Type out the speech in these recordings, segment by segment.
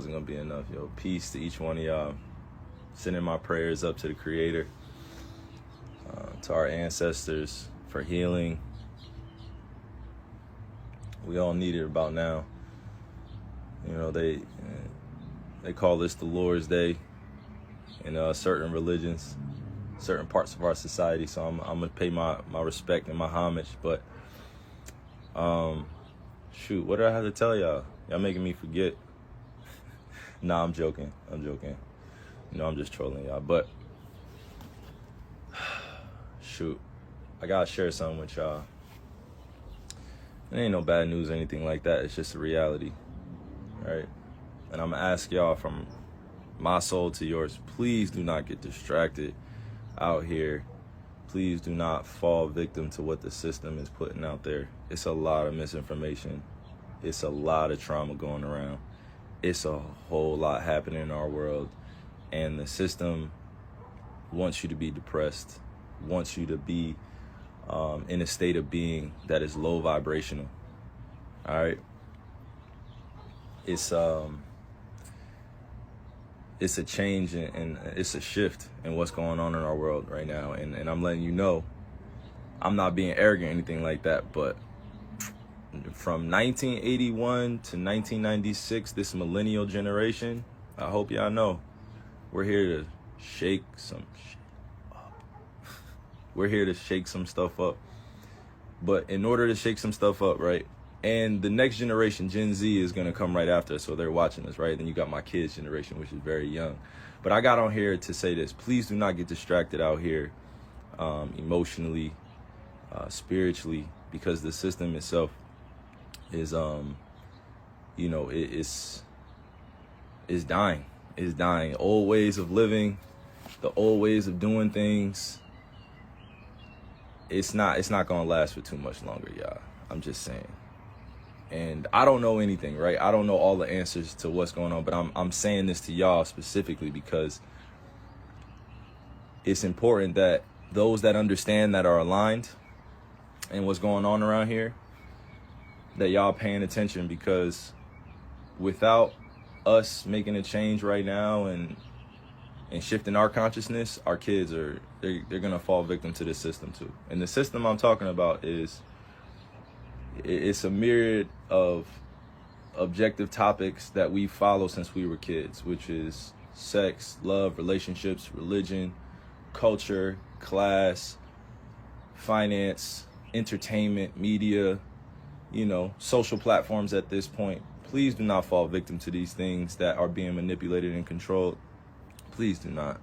wasn't going to be enough. Yo, peace to each one of y'all. Sending my prayers up to the Creator, to our ancestors for healing. We all need it about now. You know, they call this the Lord's Day in certain religions, certain parts of our society. So I'm gonna pay my respect and my homage. But shoot, what did I have to tell y'all? Y'all making me forget. Nah, I'm joking. You know, I'm just trolling y'all. But shoot, I gotta share something with y'all. It ain't no bad news or anything like that. It's just a reality, right? And I'm gonna ask y'all from my soul to yours, please do not get distracted out here. Please do not fall victim to what the system is putting out there. It's a lot of misinformation. It's a lot of trauma going around. It's a whole lot happening in our world. And the system wants you to be depressed, wants you to be in a state of being that is low vibrational. All right. It's a change and it's a shift in what's going on in our world right now. And I'm letting you know, I'm not being arrogant or anything like that, but from 1981 to 1996, this millennial generation, I hope y'all know, we're here to shake some shit up. We're here to shake some stuff up. But in order to shake some stuff up, right? And the next generation, Gen Z, is going to come right after us, so they're watching us, right? Then you got my kids' generation, which is very young. But I got on here to say this. Please do not get distracted out here emotionally, spiritually, because the system itself is, you know, it's dying. It's dying. Old ways of living, the old ways of doing things, it's not going to last for too much longer, y'all. I'm just saying. And I don't know anything, right? I don't know all the answers to what's going on, but I'm saying this to y'all specifically because it's important that those that understand, that are aligned and what's going on around here, that y'all paying attention, because without us making a change right now and shifting our consciousness, our kids they're gonna fall victim to this system too. And the system I'm talking about it's a myriad of objective topics that we follow since we were kids, which is sex, love, relationships, religion, culture, class, finance, entertainment, media, you know, social platforms at this point. Please do not fall victim to these things that are being manipulated and controlled. Please do not.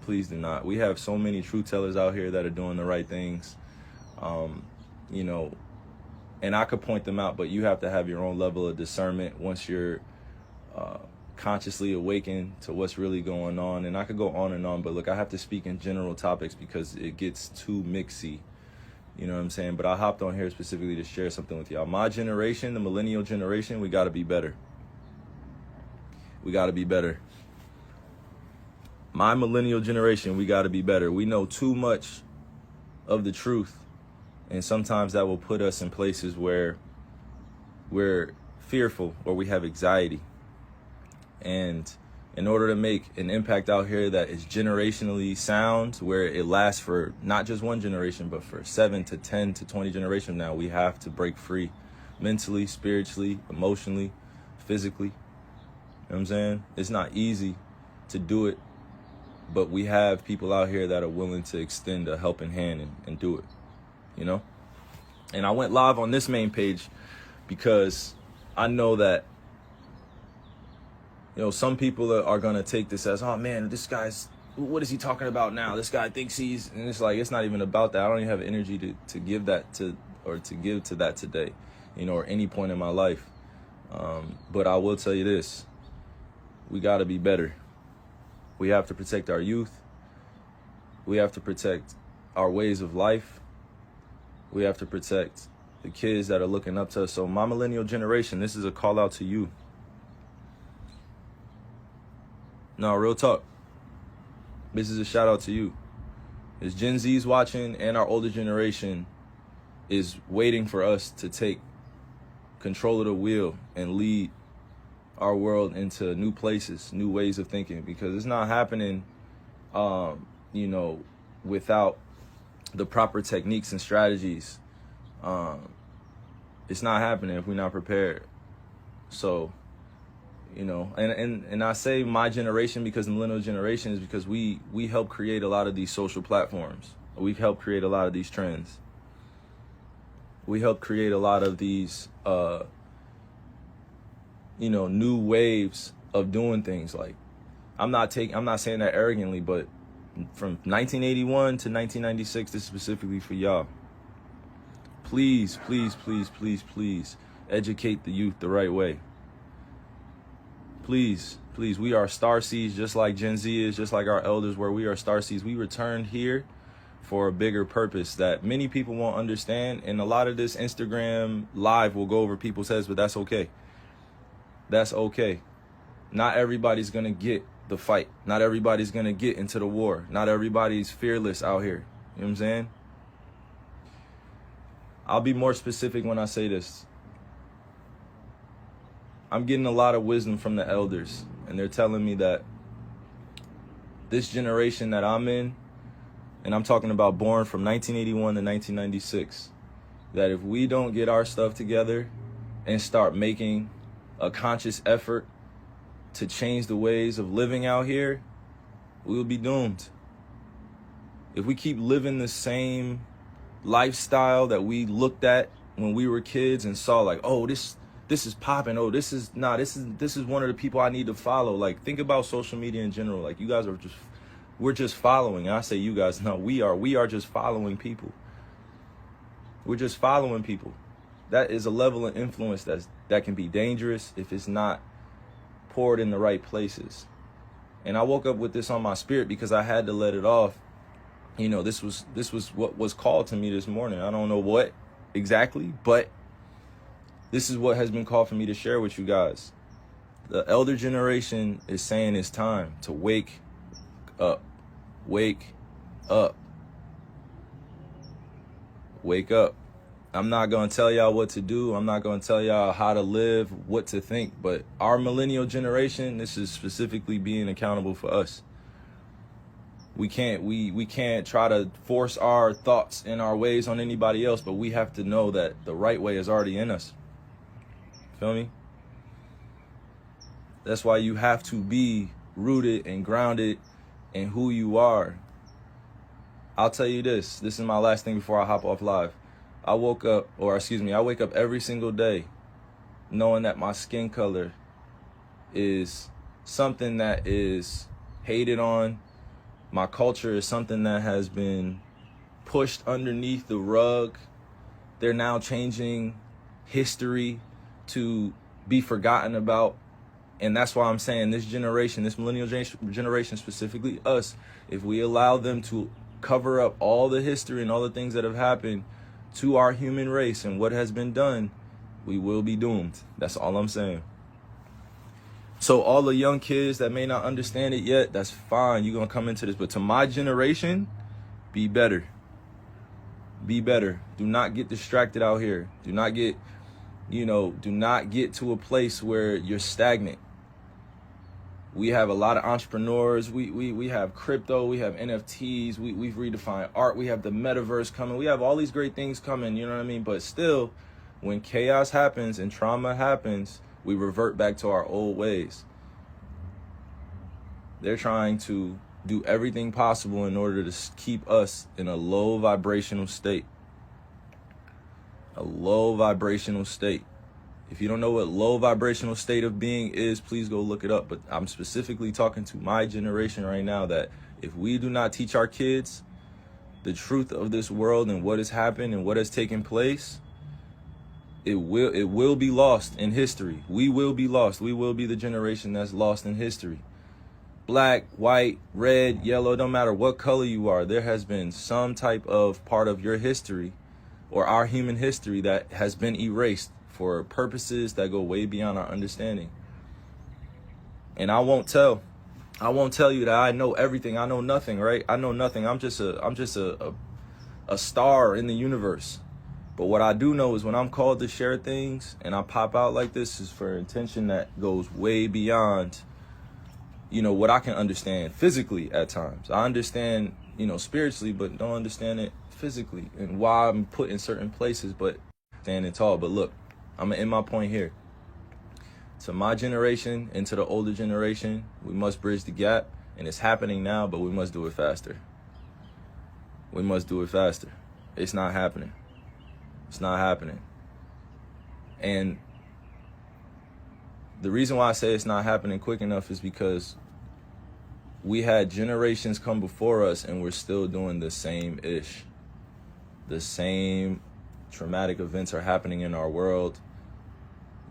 Please do not. We have so many truth tellers out here that are doing the right things, you know, and I could point them out, but you have to have your own level of discernment once you're consciously awakened to what's really going on. And I could go on and on, but look, I have to speak in general topics because it gets too mixy. You know what I'm saying? But I hopped on here specifically to share something with y'all. My generation, the millennial generation, we got to be better. We got to be better. My millennial generation, we got to be better. We know too much of the truth. And sometimes that will put us in places where we're fearful or we have anxiety. And in order to make an impact out here that is generationally sound, where it lasts for not just one generation, but for 7 to 10 to 20 generations now, we have to break free mentally, spiritually, emotionally, physically. You know what I'm saying? It's not easy to do it, but we have people out here that are willing to extend a helping hand and do it, you know? And I went live on this main page because I know that, you know, some people are going to take this as, oh man, this guy's, what is he talking about now? This guy thinks he's, and it's like, it's not even about that. I don't even have energy to give that to, or to give to that today, you know, or any point in my life. But I will tell you this, we got to be better. We have to protect our youth. We have to protect our ways of life. We have to protect the kids that are looking up to us. So my millennial generation, this is a call out to you. No, real talk. This is a shout out to you. As Gen Z's watching and our older generation is waiting for us to take control of the wheel and lead our world into new places, new ways of thinking, because it's not happening, without the proper techniques and strategies. It's not happening if we're not prepared. So, and I say my generation because the millennial generation is because we help create a lot of these social platforms. We help create a lot of these trends. We help create a lot of these, new waves of doing things. Like, I'm not saying that arrogantly, but from 1981 to 1996, this is specifically for y'all. Please, please, please, please, please educate the youth the right way. Please, please, we are starseeds just like Gen Z is, just like our elders were. We are starseeds. We returned here for a bigger purpose that many people won't understand. And a lot of this Instagram live will go over people's heads, but that's okay. That's okay. Not everybody's going to get the fight. Not everybody's going to get into the war. Not everybody's fearless out here. You know what I'm saying? I'll be more specific when I say this. I'm getting a lot of wisdom from the elders, and they're telling me that this generation that I'm in, and I'm talking about born from 1981 to 1996, that if we don't get our stuff together and start making a conscious effort to change the ways of living out here, we will be doomed. If we keep living the same lifestyle that we looked at when we were kids and saw like, oh, this is popping. Oh, this is one of the people I need to follow. Like, think about social media in general. Like, you guys we're just following. And I say you guys, no, we are just following people. We're just following people. That is a level of influence that can be dangerous if it's not poured in the right places. And I woke up with this on my spirit because I had to let it off. This was what was called to me this morning. I don't know what exactly, but this is what has been called for me to share with you guys. The elder generation is saying it's time to wake up. Wake up. Wake up. I'm not going to tell y'all what to do. I'm not going to tell y'all how to live, what to think. But our millennial generation, this is specifically being accountable for us. We can't try to force our thoughts and our ways on anybody else, but we have to know that the right way is already in us. Feel me? That's why you have to be rooted and grounded in who you are. I'll tell you this. This is my last thing before I hop off live. I wake up every single day knowing that my skin color is something that is hated on. My culture is something that has been pushed underneath the rug. They're now changing history to be forgotten about. And that's why I'm saying this generation, this millennial generation, specifically us, if we allow them to cover up all the history and all the things that have happened to our human race and what has been done, we will be doomed. That's all I'm saying. So all the young kids that may not understand it yet, that's fine. You're going to come into this. But to my generation, be better. Be better. Do not get distracted out here. Do not get to a place where you're stagnant. We have a lot of entrepreneurs. We have crypto. We have NFTs. We've redefined art. We have the metaverse coming. We have all these great things coming. You know what I mean? But still, when chaos happens and trauma happens, we revert back to our old ways. They're trying to do everything possible in order to keep us in a low vibrational state. A low vibrational state. If you don't know what low vibrational state of being is, please go look it up. But I'm specifically talking to my generation right now that if we do not teach our kids the truth of this world and what has happened and what has taken place, it will be lost in history. We will be lost. We will be the generation that's lost in history. Black, white, red, yellow, don't matter what color you are, there has been some type of part of your history or our human history that has been erased for purposes that go way beyond our understanding. And I won't tell you that I know everything. I know nothing, right? I know nothing. I'm just a star in the universe. But what I do know is when I'm called to share things and I pop out like this is for intention that goes way beyond, what I can understand physically at times. I understand, spiritually, but don't understand it physically and why I'm put in certain places, but standing tall. But look, I'm gonna end my point here. To my generation and to the older generation, we must bridge the gap, and it's happening now, but we must do it faster. We must do it faster. It's not happening. It's not happening. And the reason why I say it's not happening quick enough is because we had generations come before us and we're still doing the same ish. The same traumatic events are happening in our world.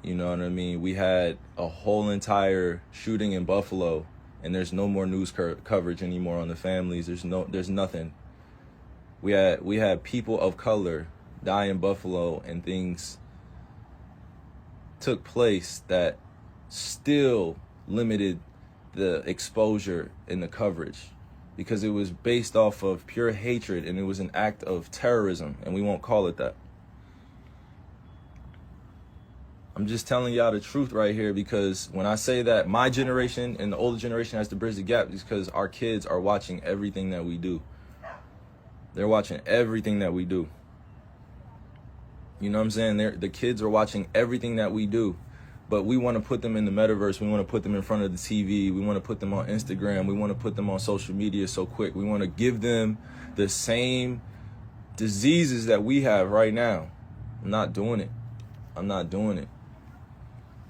You know what I mean? We had a whole entire shooting in Buffalo, and there's no more news coverage anymore on the families. There's nothing. We had people of color die in Buffalo, and things took place that still limited the exposure and the coverage because it was based off of pure hatred, and it was an act of terrorism, and we won't call it that. I'm just telling y'all the truth right here, because when I say that my generation and the older generation has to bridge the gap, it's because our kids are watching everything that we do. They're watching everything that we do. You know what I'm saying? The kids are watching everything that we do, but we want to put them in the metaverse. We want to put them in front of the TV. We want to put them on Instagram. We want to put them on social media so quick. We want to give them the same diseases that we have right now. I'm not doing it. I'm not doing it.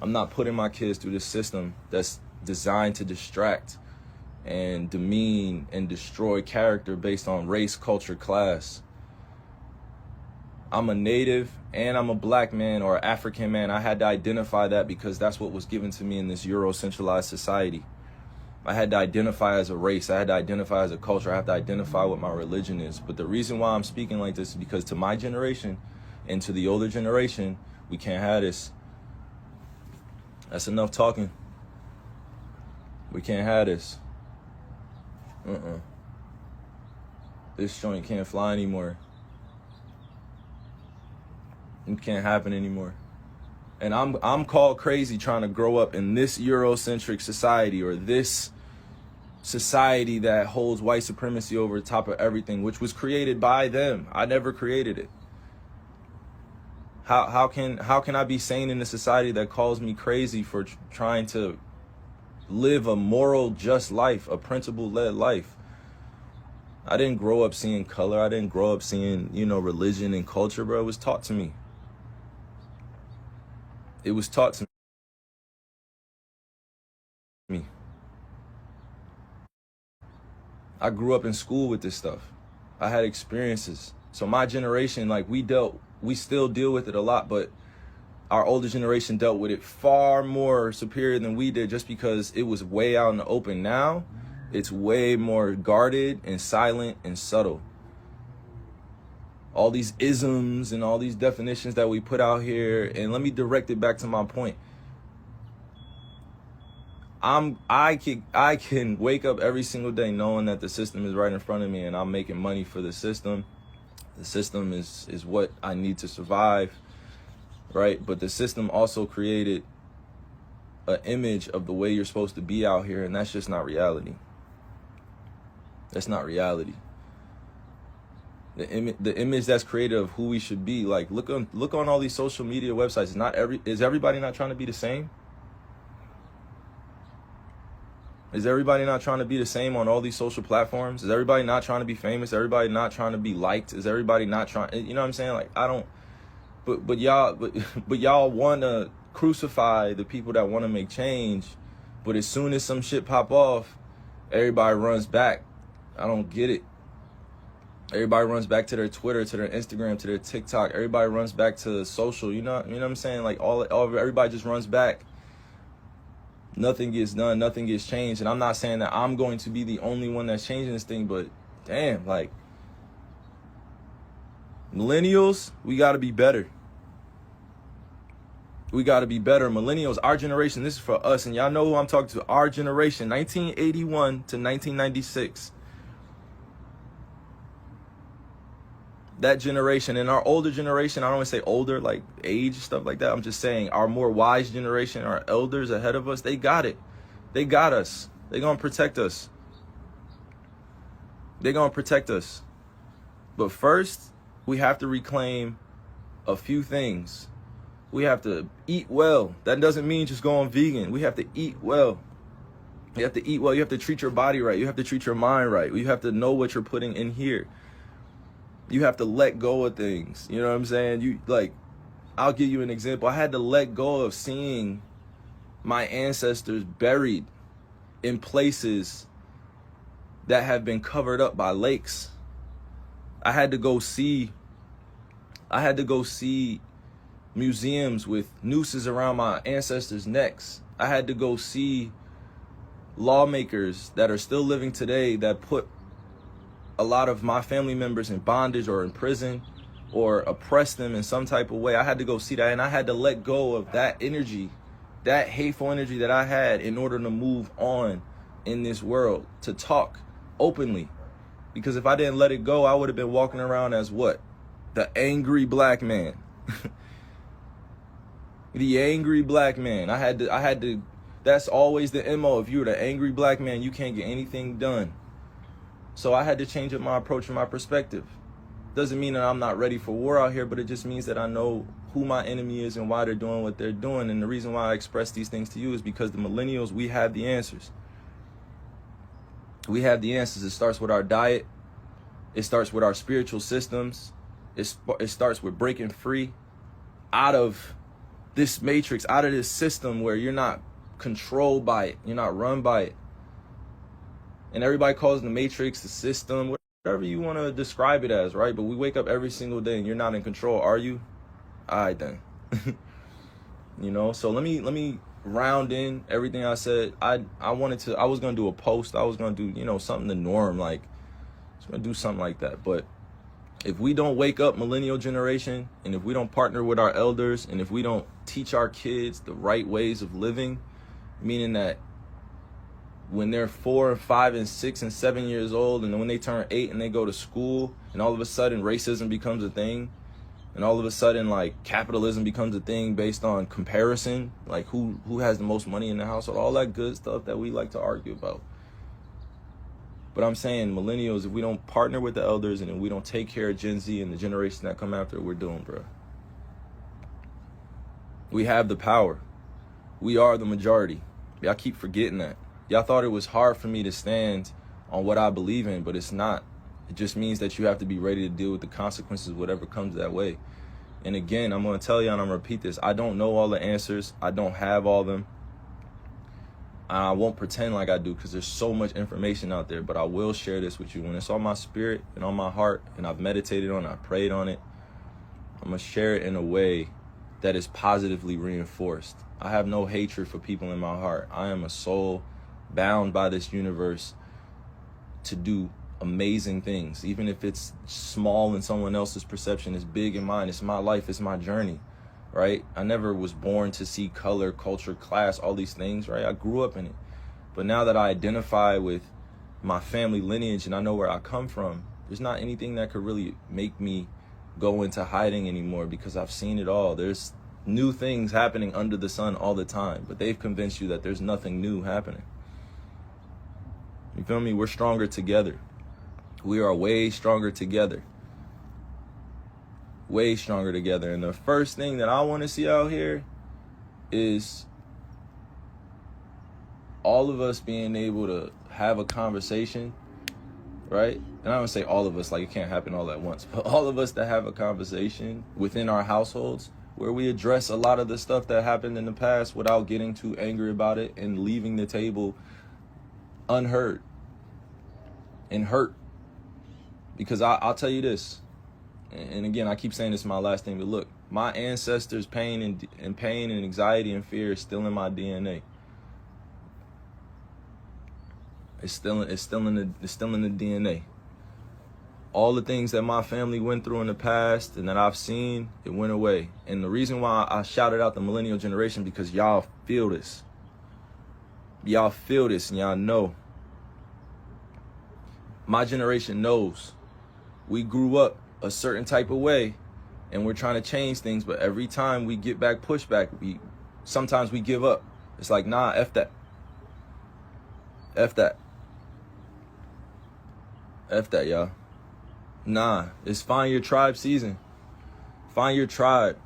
I'm not putting my kids through this system that's designed to distract and demean and destroy character based on race, culture, class. I'm a native and I'm a black man or African man. I had to identify that because that's what was given to me in this Euro-centralized society. I had to identify as a race. I had to identify as a culture. I have to identify what my religion is. But the reason why I'm speaking like this is because to my generation and to the older generation, we can't have this. That's enough talking. We can't have this. This joint can't fly anymore. It can't happen anymore. And I'm called crazy trying to grow up in this Eurocentric society, or this society that holds white supremacy over the top of everything, which was created by them. I never created it. How can I be sane in a society that calls me crazy for trying to live a moral, just life, a principle-led life? I didn't grow up seeing color. I didn't grow up seeing, religion and culture, bro. It was taught to me. It was taught to me. I grew up in school with this stuff. I had experiences. So my generation, we still deal with it a lot, but our older generation dealt with it far more superior than we did, just because it was way out in the open. Now, it's way more guarded and silent and subtle. All these isms and all these definitions that we put out here, and let me direct it back to my point. I can wake up every single day knowing that the system is right in front of me, and I'm making money for the system. The system is what I need to survive, right? But the system also created an image of the way you're supposed to be out here, and that's just not reality. That's not reality. The image that's created of who we should be, look on all these social media websites. Is everybody not trying to be the same? Is everybody not trying to be the same on all these social platforms? Is everybody not trying to be famous? Everybody not trying to be liked? Is everybody not trying? You know what I'm saying? But y'all want to crucify the people that want to make change. But as soon as some shit pop off, everybody runs back. I don't get it. Everybody runs back to their Twitter, to their Instagram, to their TikTok. Everybody runs back to social. You know what I'm saying? Everybody just runs back. Nothing gets done. Nothing gets changed. And I'm not saying that I'm going to be the only one that's changing this thing, but damn, millennials, we got to be better. We got to be better. Millennials, our generation, this is for us. And y'all know who I'm talking to. Our generation, 1981 to 1996. that generation and our older generation, I don't want to say older, like age, stuff like that. I'm just saying our more wise generation, our elders ahead of us, they got it. They got us. They're going to protect us. They're going to protect us. But first, we have to reclaim a few things. We have to eat well. That doesn't mean just going vegan. We have to eat well. You have to eat well. You have to treat your body right. You have to treat your mind right. You have to know what you're putting in here. You have to let go of things. You know what I'm saying? I'll give you an example. I had to let go of seeing my ancestors buried in places that have been covered up by lakes. I had to go see museums with nooses around my ancestors' necks. I had to go see lawmakers that are still living today that put a lot of my family members in bondage or in prison or oppressed them in some type of way. I had to go see that, and I had to let go of that energy, that hateful energy that I had in order to move on in this world, to talk openly. Because if I didn't let it go, I would have been walking around as what? The angry black man. The angry black man. I had to, that's always the MO. If you're the angry black man, you can't get anything done. So I had to change up my approach and my perspective. Doesn't mean that I'm not ready for war out here, but it just means that I know who my enemy is and why they're doing what they're doing. And the reason why I express these things to you is because the millennials, we have the answers. We have the answers. It starts with our diet. It starts with our spiritual systems. It starts with breaking free out of this matrix, out of this system where you're not controlled by it. You're not run by it. And everybody calls the matrix, the system, whatever you want to describe it as, right? But we wake up every single day and you're not in control, are you? All right, then. So let me round in everything I said. I was going to do a post. I was going to do, something the norm, like, I was going to do something like that. But if we don't wake up, millennial generation, and if we don't partner with our elders, and if we don't teach our kids the right ways of living, meaning that when they're 4 and 5 and 6 and 7 years old, and then when they turn 8 and they go to school, and all of a sudden racism becomes a thing, and all of a sudden like capitalism becomes a thing based on comparison, like who has the most money in the household, all that good stuff that we like to argue about. But I'm saying, millennials, if we don't partner with the elders and if we don't take care of Gen Z and the generation that come after, we're doomed, bro. We have the power. We are the majority. Y'all keep forgetting that. Y'all thought it was hard for me to stand on what I believe in, but it's not. It just means that you have to be ready to deal with the consequences, whatever comes that way. And again, I'm going to tell you, and I'm going to repeat this. I don't know all the answers. I don't have all of them. I won't pretend like I do because there's so much information out there, but I will share this with you. When it's on my spirit and on my heart and I've meditated on it, I prayed on it, I'm going to share it in a way that is positively reinforced. I have no hatred for people in my heart. I am a soul bound by this universe to do amazing things. Even if it's small in someone else's perception, it's big in mine. It's my life, it's my journey, right? I never was born to see color, culture, class, all these things, right? I grew up in it. But now that I identify with my family lineage and I know where I come from, there's not anything that could really make me go into hiding anymore because I've seen it all. There's new things happening under the sun all the time, but they've convinced you that there's nothing new happening. You feel me? We're stronger together. We are way stronger together. Way stronger together. And the first thing that I want to see out here is all of us being able to have a conversation, right? And I don't say all of us, like it can't happen all at once, but all of us that have a conversation within our households where we address a lot of the stuff that happened in the past without getting too angry about it and leaving the table unheard and hurt. Because I'll tell you this, and again, I keep saying this is my last thing, but look, my ancestors' pain and anxiety and fear is still in my DNA. It's still in the DNA. All the things that my family went through in the past and that I've seen, it went away. And the reason why I shouted out the millennial generation, because y'all feel this. Y'all feel this and y'all know. My generation knows. We grew up a certain type of way and we're trying to change things, but every time we get back pushback, sometimes we give up. It's like, nah, F that. F that. F that, y'all. Nah, it's find your tribe season. Find your tribe.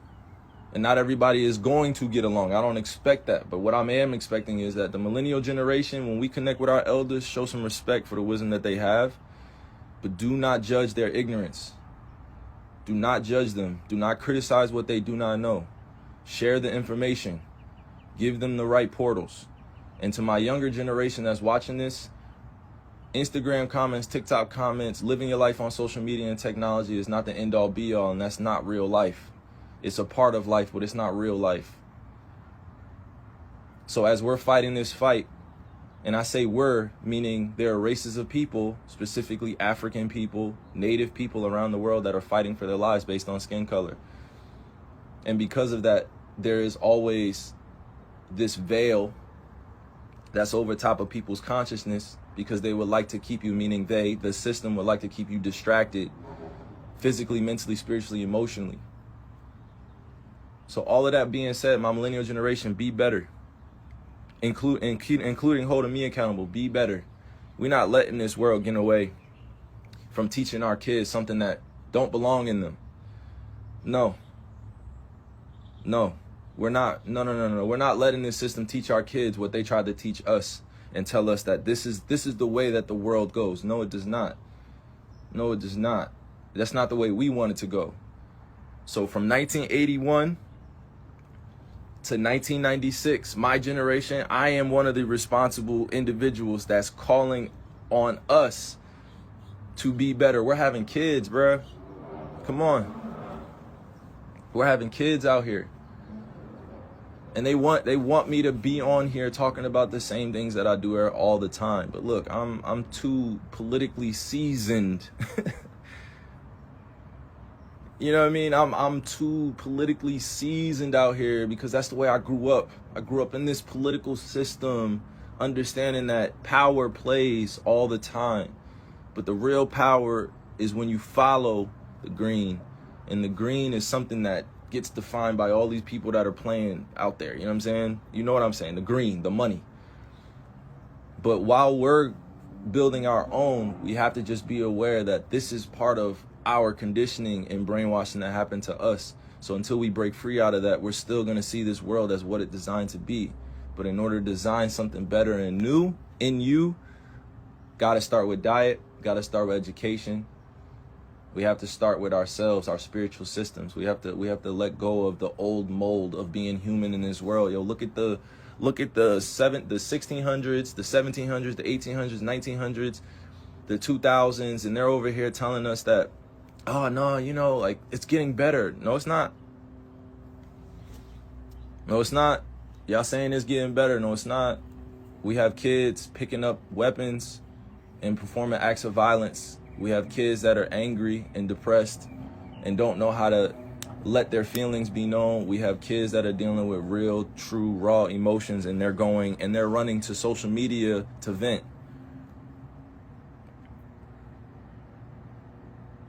And not everybody is going to get along. I don't expect that. But what I am expecting is that the millennial generation, when we connect with our elders, show some respect for the wisdom that they have. But do not judge their ignorance. Do not judge them. Do not criticize what they do not know. Share the information. Give them the right portals. And to my younger generation that's watching this, Instagram comments, TikTok comments, living your life on social media and technology is not the end all be all, and that's not real life. It's a part of life, but it's not real life. So as we're fighting this fight, and I say we're, meaning there are races of people, specifically African people, native people around the world that are fighting for their lives based on skin color. And because of that, there is always this veil that's over top of people's consciousness because they would like to keep you, meaning the system would like to keep you distracted physically, mentally, spiritually, emotionally. So all of that being said, my millennial generation, be better. Including holding me accountable, be better. We're not letting this world get away from teaching our kids something that don't belong in them. No, we're not. No. We're not letting this system teach our kids what they tried to teach us and tell us that this is the way that the world goes. No, it does not. No, it does not. That's not the way we want it to go. So from 1981 to 1996, my generation, I am one of the responsible individuals that's calling on us to be better. We're having kids, bruh. Come on. We're having kids out here. And they want me to be on here talking about the same things that I do all the time. But look, I'm too politically seasoned. You know what I mean? I'm too politically seasoned out here because that's the way I grew up. I grew up in this political system, understanding that power plays all the time. But the real power is when you follow the green. And the green is something that gets defined by all these people that are playing out there. You know what I'm saying? You know what I'm saying? The green, the money. But while we're building our own, we have to just be aware that this is part of our conditioning and brainwashing that happened to us. So until we break free out of that, we're still going to see this world as what it's designed to be. But in order to design something better and new in you, got to start with diet, got to start with education. We have to start with ourselves, our spiritual systems. We have to let go of the old mold of being human in this world. Yo, look at the 1600s, the 1700s, the 1800s, 1900s, the 2000s, and they're over here telling us that, oh no, like it's getting better. No, it's not. No, it's not. Y'all saying it's getting better. No, it's not. We have kids picking up weapons and performing acts of violence. We have kids that are angry and depressed and don't know how to let their feelings be known. We have kids that are dealing with real, true, raw emotions, and they're running to social media to vent.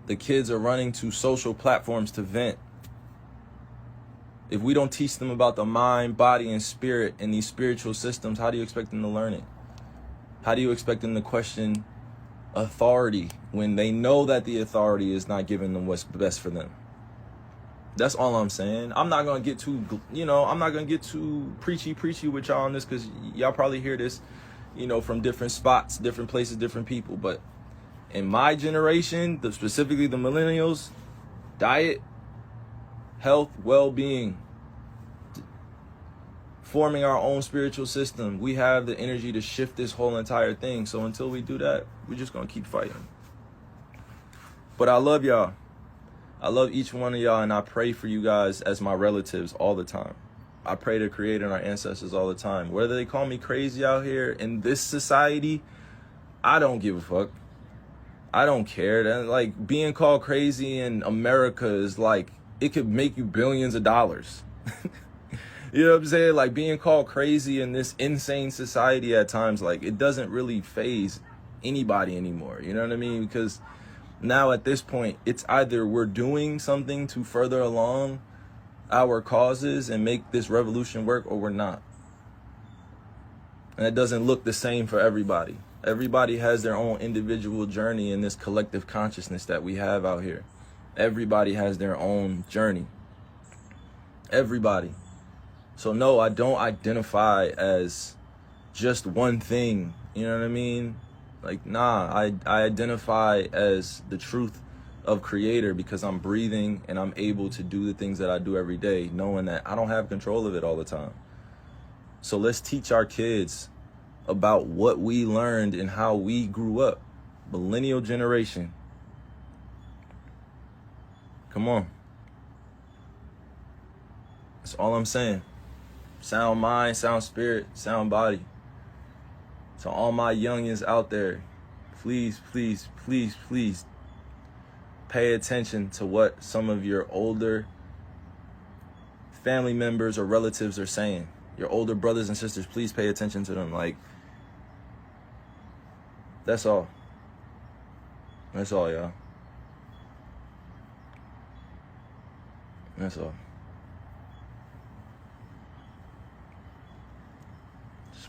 The kids are running to social platforms to vent. If we don't teach them about the mind, body, and spirit in these spiritual systems, how do you expect them to learn it? How do you expect them to question authority when they know that the authority is not giving them what's best for them? That's all I'm saying. I'm not going to get too preachy with y'all on this because y'all probably hear this, from different spots, different places, different people. But in my generation, specifically the millennials, diet, health, well-being, forming our own spiritual system. We have the energy to shift this whole entire thing. So until we do that, we're just going to keep fighting. But I love y'all. I love each one of y'all, and I pray for you guys as my relatives all the time. I pray to Creator and our ancestors all the time. Whether they call me crazy out here in this society, I don't give a fuck. I don't care. And like being called crazy in America is like, it could make you billions of dollars. You know what I'm saying? Like being called crazy in this insane society at times, like it doesn't really faze anybody anymore. You know what I mean? Because Now at this point, it's either we're doing something to further along our causes and make this revolution work, or we're not. And it doesn't look the same for everybody. Everybody has their own individual journey in this collective consciousness that we have out here. Everybody has their own journey. Everybody. So no, I don't identify as just one thing. You know what I mean? Like, nah, I identify as the truth of creator because I'm breathing and I'm able to do the things that I do every day, knowing that I don't have control of it all the time. So let's teach our kids about what we learned and how we grew up. Millennial generation. Come on. That's all I'm saying. Sound mind, sound spirit, sound body. So all my youngins out there, please, please, please, please pay attention to what some of your older family members or relatives are saying. Your older brothers and sisters, please pay attention to them. Like, that's all. That's all, y'all. That's all.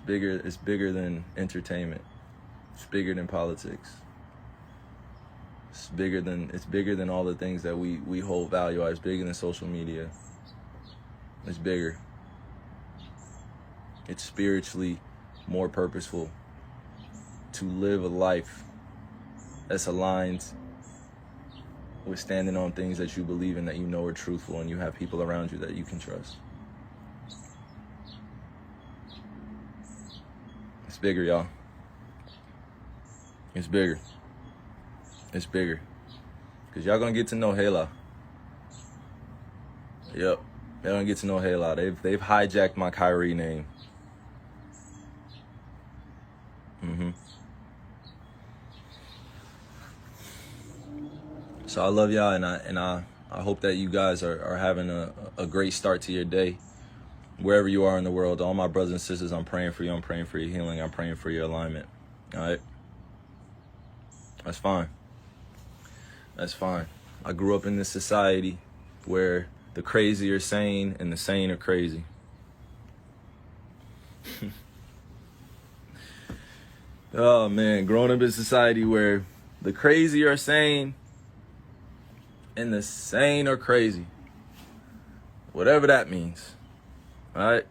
It's bigger than entertainment. It's bigger than politics. It's bigger than all the things that we hold value at. It's bigger than social media. It's bigger. It's spiritually more purposeful to live a life that's aligned with standing on things that you believe in, that you know are truthful, and you have people around you that you can trust. It's bigger, y'all. It's bigger. It's bigger. Because y'all gonna get to know Hela. Yep. Y'all gonna get to know Hela. They've hijacked my Kyrie name. So I love y'all, and I hope that you guys are having a great start to your day. Wherever you are in the world, all my brothers and sisters, I'm praying for you. I'm praying for your healing. I'm praying for your alignment. All right? That's fine. That's fine. I grew up in this society where the crazy are sane and the sane are crazy. Oh, man. Growing up in a society where the crazy are sane and the sane are crazy. Whatever that means. All right?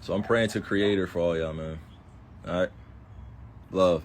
So I'm praying to Creator for all y'all, man. All right? Love.